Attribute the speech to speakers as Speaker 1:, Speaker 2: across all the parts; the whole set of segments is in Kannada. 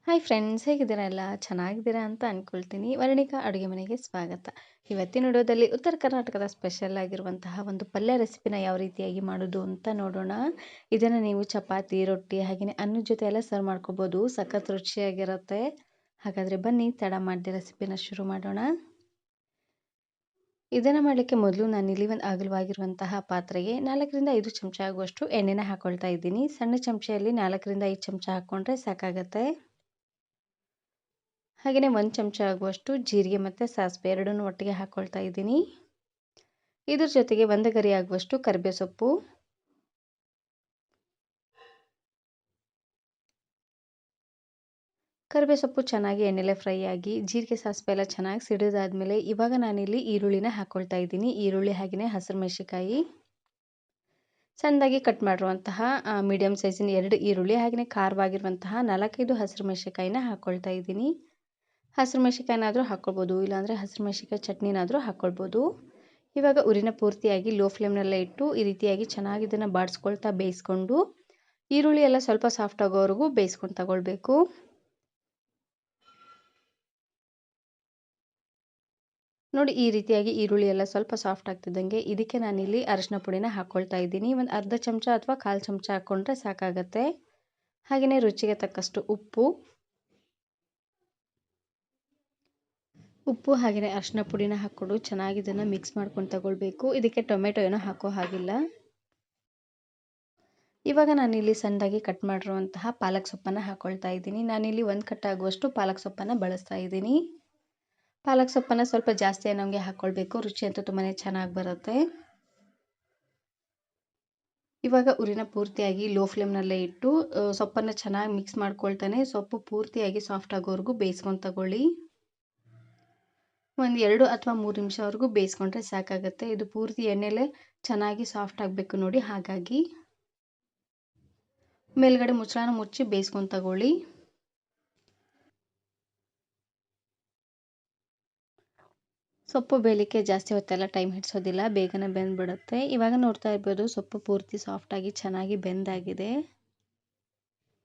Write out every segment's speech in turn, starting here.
Speaker 1: ಹಾಯ್ ಫ್ರೆಂಡ್ಸ್, ಹೇಗಿದ್ದೀರಾ? ಎಲ್ಲ ಚೆನ್ನಾಗಿದ್ದೀರಾ ಅಂತ ಅಂದ್ಕೊಳ್ತೀನಿ. ವರ್ಣಿಕಾ ಅಡುಗೆ ಮನೆಗೆ ಸ್ವಾಗತ. ಇವತ್ತಿನ ವಿಡಿಯೋದಲ್ಲಿ ಉತ್ತರ ಕರ್ನಾಟಕದ ಸ್ಪೆಷಲ್ ಆಗಿರುವಂತಹ ಒಂದು ಪಲ್ಯ ರೆಸಿಪಿನ ಯಾವ ರೀತಿಯಾಗಿ ಮಾಡೋದು ಅಂತ ನೋಡೋಣ. ಇದನ್ನು ನೀವು ಚಪಾತಿ, ರೊಟ್ಟಿ ಹಾಗೆಯೇ ಅನ್ನದ ಜೊತೆ ಎಲ್ಲ ಸರ್ವ್ ಮಾಡ್ಕೋಬೋದು. ಸಖತ್ ರುಚಿಯಾಗಿರುತ್ತೆ. ಹಾಗಾದರೆ ಬನ್ನಿ ತಡ ಮಾಡದೆ ರೆಸಿಪಿನ ಶುರು ಮಾಡೋಣ. ಇದನ್ನು ಮಾಡಲಿಕ್ಕೆ ಮೊದಲು ನಾನಿಲ್ಲಿ ಒಂದು ಅಗಲವಾಗಿರುವಂತಹ ಪಾತ್ರೆಗೆ 4ರಿಂದ 5 ಚಮಚ ಆಗುವಷ್ಟು ಎಣ್ಣೆನ ಹಾಕ್ಕೊಳ್ತಾ ಇದ್ದೀನಿ. ಸಣ್ಣ ಚಮಚೆಯಲ್ಲಿ 4ರಿಂದ 5 ಚಮಚ ಹಾಕ್ಕೊಂಡ್ರೆ ಸಾಕಾಗತ್ತೆ. ಹಾಗೆಯೇ 1 ಚಮಚ ಆಗುವಷ್ಟು ಜೀರಿಗೆ ಮತ್ತು ಸಾಸಿವೆ ಎರಡನ್ನೂ ಒಟ್ಟಿಗೆ ಹಾಕ್ಕೊಳ್ತಾ ಇದ್ದೀನಿ. ಇದ್ರ ಜೊತೆಗೆ 1 ಗರಿ ಆಗುವಷ್ಟು ಕರಿಬೇವು ಸೊಪ್ಪು, ಕರಿಬೇವು ಸೊಪ್ಪು ಚೆನ್ನಾಗಿ ಎಣ್ಣೆಲೆ ಫ್ರೈ ಆಗಿ ಜೀರಿಗೆ ಸಾಸಿವೆ ಎಲ್ಲ ಚೆನ್ನಾಗಿ ಸಿಡಿದಾದ್ಮೇಲೆ ಇವಾಗ ನಾನಿಲ್ಲಿ ಈರುಳ್ಳಿನ ಹಾಕ್ಕೊಳ್ತಾ ಇದ್ದೀನಿ. ಈರುಳ್ಳಿ ಹಾಗೆಯೇ ಹಸಿರು ಮೆಣಸಿನಕಾಯಿ, ಸಣ್ಣದಾಗಿ ಕಟ್ ಮಾಡಿರುವಂತಹ ಮೀಡಿಯಮ್ ಸೈಜಿನ 2 ಈರುಳ್ಳಿ ಹಾಗೆಯೇ ಖಾರವಾಗಿರುವಂತಹ 4-5 ಹಸಿರು ಮೆಣಸಿನಕಾಯಿನ ಹಾಕ್ಕೊಳ್ತಾ ಇದ್ದೀನಿ. ಹಸಿರು ಮೆಣಸಿನಕಾಯಿನಾದರೂ ಹಾಕ್ಕೊಳ್ಬೋದು, ಇಲ್ಲಾಂದರೆ ಹಸಿರು ಮೆಣಸಿನಕಾಯಿ ಚಟ್ನಿನಾದರೂ ಹಾಕ್ಕೊಳ್ಬೋದು. ಇವಾಗ ಉರಿನ ಪೂರ್ತಿಯಾಗಿ ಲೋ ಫ್ಲೇಮ್ನಲ್ಲೇ ಇಟ್ಟು ಈ ರೀತಿಯಾಗಿ ಚೆನ್ನಾಗಿ ಇದನ್ನು ಬಾಡಿಸ್ಕೊಳ್ತಾ ಬೇಯಿಸ್ಕೊಂಡು ಈರುಳ್ಳಿ ಎಲ್ಲ ಸ್ವಲ್ಪ ಸಾಫ್ಟ್ ಆಗೋವರೆಗೂ ಬೇಯಿಸ್ಕೊಂಡು ತಗೊಳ್ಬೇಕು. ನೋಡಿ, ಈ ರೀತಿಯಾಗಿ ಈರುಳ್ಳಿ ಎಲ್ಲ ಸ್ವಲ್ಪ ಸಾಫ್ಟ್ ಆಗ್ತಿದ್ದಂಗೆ ಇದಕ್ಕೆ ನಾನಿಲ್ಲಿ ಅರಿಶಿನ ಪುಡಿನ ಹಾಕ್ಕೊಳ್ತಾ ಇದ್ದೀನಿ. ಒಂದು ಅರ್ಧ ಚಮಚ ಅಥವಾ 1/4 ಚಮಚ ಹಾಕ್ಕೊಂಡ್ರೆ ಸಾಕಾಗತ್ತೆ. ಹಾಗೆಯೇ ರುಚಿಗೆ ತಕ್ಕಷ್ಟು ಉಪ್ಪು ಹಾಗೆಯೇ ಅರಿಶಿನ ಪುಡಿನ ಹಾಕ್ಕೊಂಡು ಚೆನ್ನಾಗಿ ಇದನ್ನು ಮಿಕ್ಸ್ ಮಾಡ್ಕೊಂಡು ತಗೊಳ್ಬೇಕು. ಇದಕ್ಕೆ ಟೊಮೆಟೊ ಏನೋ ಹಾಕೋ ಹಾಗಿಲ್ಲ. ಇವಾಗ ನಾನಿಲ್ಲಿ ಸಣ್ಣದಾಗಿ ಕಟ್ ಮಾಡಿರುವಂತಹ ಪಾಲಕ್ ಸೊಪ್ಪನ್ನು ಹಾಕ್ಕೊಳ್ತಾ ಇದ್ದೀನಿ. ನಾನಿಲ್ಲಿ 1 ಕಟ್ ಆಗುವಷ್ಟು ಪಾಲಕ್ ಸೊಪ್ಪನ್ನು ಬಳಸ್ತಾ ಇದ್ದೀನಿ. ಪಾಲಕ್ ಸೊಪ್ಪನ್ನು ಸ್ವಲ್ಪ ಜಾಸ್ತಿ ನಮಗೆ ಹಾಕ್ಕೊಳ್ಬೇಕು, ರುಚಿ ಅಂತೂ ತುಂಬಾ ಚೆನ್ನಾಗಿ ಬರುತ್ತೆ. ಇವಾಗ ಉರಿನ ಪೂರ್ತಿಯಾಗಿ ಲೋ ಫ್ಲೇಮ್ನಲ್ಲೇ ಇಟ್ಟು ಸೊಪ್ಪನ್ನು ಚೆನ್ನಾಗಿ ಮಿಕ್ಸ್ ಮಾಡ್ಕೊಳ್ತಾನೆ ಸೊಪ್ಪು ಪೂರ್ತಿಯಾಗಿ ಸಾಫ್ಟ್ ಆಗೋವರೆಗೂ ಬೇಯಿಸ್ಕೊಂಡು ತಗೊಳ್ಳಿ. ಒಂದು 2 ಅಥವಾ 3 ನಿಮಿಷವರೆಗೂ ಬೇಯಿಸ್ಕೊಂಡ್ರೆ ಸಾಕಾಗುತ್ತೆ. ಇದು ಪೂರ್ತಿ ಎಣ್ಣೆಲೆ ಚೆನ್ನಾಗಿ ಸಾಫ್ಟ್ ಆಗಬೇಕು ನೋಡಿ. ಹಾಗಾಗಿ ಮೇಲ್ಗಡೆ ಮುಚ್ಚಳನ ಮುಚ್ಚಿ ಬೇಯಿಸ್ಕೊಂಡು ತಗೊಳ್ಳಿ. ಸೊಪ್ಪು ಬೇಯಲಿಕ್ಕೆ ಜಾಸ್ತಿ ಹೊತ್ತೆಲ್ಲ ಟೈಮ್ ಹಿಡಿಸೋದಿಲ್ಲ, ಬೇಗನೆ ಬೆಂದ್ಬಿಡುತ್ತೆ. ಇವಾಗ ನೋಡ್ತಾ ಇರ್ಬೋದು ಸೊಪ್ಪು ಪೂರ್ತಿ ಸಾಫ್ಟಾಗಿ ಚೆನ್ನಾಗಿ ಬೆಂದಾಗಿದೆ.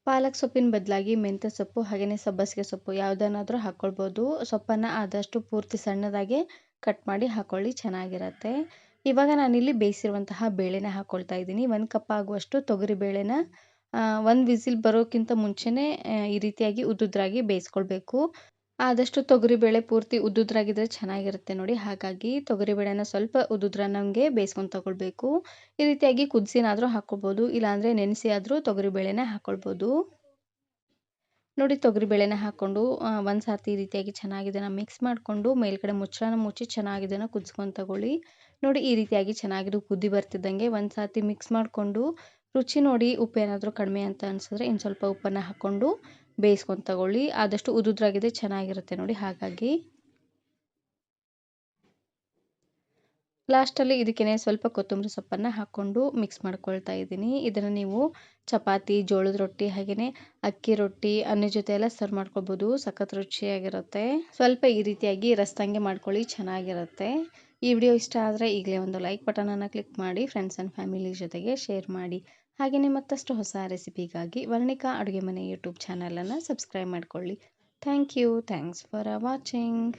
Speaker 1: ಪಾಲಕ್ ಸೊಪ್ಪಿನ ಬದಲಾಗಿ ಮೆಂತ್ಯ ಸೊಪ್ಪು ಹಾಗೆಯೇ ಸಬ್ಬಸಿಗೆ ಸೊಪ್ಪು ಯಾವುದನ್ನಾದರೂ ಹಾಕ್ಕೊಳ್ಬೋದು. ಸೊಪ್ಪನ್ನು ಆದಷ್ಟು ಪೂರ್ತಿ ಸಣ್ಣದಾಗೆ ಕಟ್ ಮಾಡಿ ಹಾಕ್ಕೊಳ್ಳಿ, ಚೆನ್ನಾಗಿರುತ್ತೆ. ಇವಾಗ ನಾನಿಲ್ಲಿ ಬೇಯಿಸಿರುವಂತಹ ಬೇಳೆನ ಹಾಕ್ಕೊಳ್ತಾ ಇದ್ದೀನಿ. 1 ಕಪ್ ಆಗುವಷ್ಟು ತೊಗರಿ ಬೇಳೆನ 1 ವಿಸಿಲ್ ಬರೋಕ್ಕಿಂತ ಮುಂಚೆನೇ ಈ ರೀತಿಯಾಗಿ ಉದ್ದುದ್ರಾಗಿ ಬೇಯಿಸ್ಕೊಳ್ಬೇಕು. ಆದಷ್ಟು ತೊಗರಿಬೇಳೆ ಪೂರ್ತಿ ಉದ್ದುದ್ರಾಗಿದ್ದರೆ ಚೆನ್ನಾಗಿರುತ್ತೆ ನೋಡಿ. ಹಾಗಾಗಿ ತೊಗರಿಬೇಳೆನ ಸ್ವಲ್ಪ ಉದ್ದುದ್ರನಂಗೆ ಬೇಯಿಸ್ಕೊಂಡು ತಗೊಳ್ಬೇಕು. ಈ ರೀತಿಯಾಗಿ ಕುದಿಸಿನಾದರೂ ಹಾಕ್ಕೊಳ್ಬೋದು, ಇಲ್ಲಾಂದರೆ ನೆನೆಸಿ ಆದರೂ ತೊಗರಿಬೇಳೆನ ಹಾಕ್ಕೊಳ್ಬೋದು. ನೋಡಿ, ತೊಗರಿಬೇಳೆನ ಹಾಕ್ಕೊಂಡು ಒಂದು ಸರ್ತಿ ಈ ರೀತಿಯಾಗಿ ಚೆನ್ನಾಗಿ ಇದನ್ನು ಮಿಕ್ಸ್ ಮಾಡಿಕೊಂಡು ಮೇಲ್ಗಡೆ ಮುಚ್ಚಳನ ಮುಚ್ಚಿ ಚೆನ್ನಾಗಿ ಇದನ್ನು ಕುದಿಸ್ಕೊಂಡು ತಗೊಳ್ಳಿ. ನೋಡಿ, ಈ ರೀತಿಯಾಗಿ ಚೆನ್ನಾಗಿದು ಕುದಿ ಬರ್ತಿದ್ದಂಗೆ ಒಂದು ಸರ್ತಿ ಮಿಕ್ಸ್ ಮಾಡಿಕೊಂಡು ರುಚಿ ನೋಡಿ ಉಪ್ಪು ಏನಾದರೂ ಕಡಿಮೆ ಅಂತ ಅನಿಸಿದ್ರೆ ಇನ್ನು ಸ್ವಲ್ಪ ಉಪ್ಪನ್ನು ಹಾಕ್ಕೊಂಡು ಬೇಯಿಸ್ಕೊಂಡು ತಗೊಳ್ಳಿ. ಆದಷ್ಟು ಉದ್ದುದ್ರಾಗಿದೆ ಚೆನ್ನಾಗಿರುತ್ತೆ ನೋಡಿ. ಹಾಗಾಗಿ ಲಾಸ್ಟಲ್ಲಿ ಇದಕ್ಕೇ ಸ್ವಲ್ಪ ಕೊತ್ತಂಬರಿ ಸೊಪ್ಪನ್ನು ಹಾಕ್ಕೊಂಡು ಮಿಕ್ಸ್ ಮಾಡ್ಕೊಳ್ತಾ ಇದ್ದೀನಿ. ಇದನ್ನು ನೀವು ಚಪಾತಿ, ಜೋಳದ ರೊಟ್ಟಿ ಹಾಗೆಯೇ ಅಕ್ಕಿ ರೊಟ್ಟಿ ಅನ್ನದ ಜೊತೆ ಎಲ್ಲ ಸರ್ವ್ ಮಾಡ್ಕೊಳ್ಬೋದು. ಸಖತ್ ರುಚಿಯಾಗಿರುತ್ತೆ. ಸ್ವಲ್ಪ ಈ ರೀತಿಯಾಗಿ ರಸದಂಗೆ ಮಾಡ್ಕೊಳ್ಳಿ, ಚೆನ್ನಾಗಿರುತ್ತೆ. ಈ ವಿಡಿಯೋ ಇಷ್ಟ ಆದರೆ ಈಗಲೇ ಒಂದು ಲೈಕ್ ಬಟನನ್ನು ಕ್ಲಿಕ್ ಮಾಡಿ ಫ್ರೆಂಡ್ಸ್ ಆ್ಯಂಡ್ ಫ್ಯಾಮಿಲಿ ಜೊತೆಗೆ ಶೇರ್ ಮಾಡಿ. ಹಾಗೆಯೇ ಮತ್ತಷ್ಟು ಹೊಸ ರೆಸಿಪಿಗಾಗಿ ವರ್ಣಿಕಾ ಅಡುಗೆ ಮನೆ ಯೂಟ್ಯೂಬ್ ಚಾನಲನ್ನು ಸಬ್ಸ್ಕ್ರೈಬ್ ಮಾಡ್ಕೊಳ್ಳಿ. Thanks for watching.